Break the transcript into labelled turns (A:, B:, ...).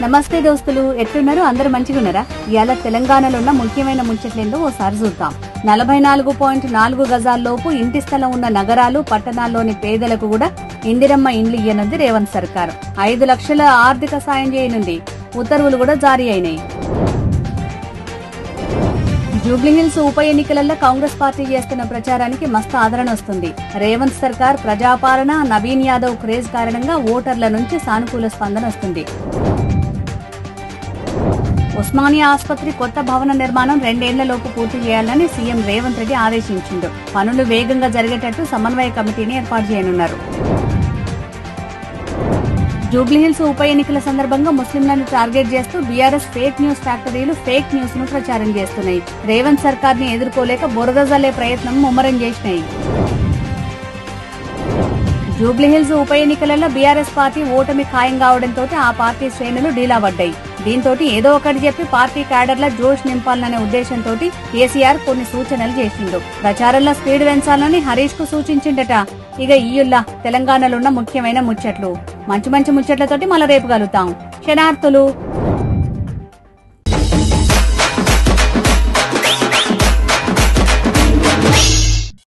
A: నమస్తే దోస్తులు, ఎట్లున్నారు? అందరూ మంచిగున్నారా? ఇవాళ తెలంగాణలో ఉన్న ముఖ్యమైన ముచ్చట్లేందో ఓసారి చూద్దాం. 44.4 గజాల్లోపు ఇంటి స్థలం ఉన్న నగరాలు, పట్టణాల్లోని పేదలకు కూడా ఇందిరమ్మ ఇండ్లు ఇయ్యనుంది రేవంత్ సర్కార్. 5 లక్షల ఆర్థిక సాయం చేయనుంది. ఉత్తర్వులు కూడా జారీ అయినాయి. జూబ్లీహిల్స్ ఉప ఎన్నికలలో కాంగ్రెస్ పార్టీ చేస్తున్న ప్రచారానికి మస్తు ఆదరణ వస్తుంది. రేవంత్ సర్కార్ ప్రజాపాలన, నవీన్ యాదవ్ క్రేజ్ కారణంగా ఓటర్ల నుంచి సానుకూల స్పందన వస్తుంది. ఉస్మానియా ఆసుపత్రి కొత్త భవన నిర్మాణం 2 ఏళ్లలోపు పూర్తి చేయాలని సీఎం రేవంత్ రెడ్డి ఆదేశించిండు. పనులు వేగంగా జరిగేటట్టు సమన్వయ కమిటీని ఏర్పాటు చేయనున్నారు. జూబ్లీహిల్స్ ఉప ఎన్నికల సందర్భంగా ముస్లింలను టార్గెట్ చేస్తూ బీఆర్ఎస్ ఫేక్ న్యూస్ ఫ్యాక్టరీలు ఫేక్ న్యూస్ ను ప్రచారం చేస్తున్నాయి. రేవంత్ సర్కార్ ని ఎదుర్కోలేక బురద జల్లే ప్రయత్నం ముమ్మరం చేసినాయి. జూబ్లీహిల్స్ ఉప ఎన్నికలలో బీఆర్ఎస్ పార్టీ ఓటమి ఖాయం కావడంతో ఆ పార్టీ శ్రేణులు డీలా పడ్డాయి. దీంతో ఏదో ఒకటి చెప్పి పార్టీ క్యాడర్ల జోష్ నింపాలనే ఉద్దేశంతో కేసీఆర్ కొన్ని సూచనలు చేసిండు. ప్రచారంలో స్పీడ్ పెంచాలని హరీష్ కు సూచించిండట. ఇక ఈయుల్లా తెలంగాణలో ఉన్న ముఖ్యమైన ముచ్చట్లు. మంచి ముచ్చట్లతోటి మళ్ళా రేపు కలుద్దాం. శనార్థులు.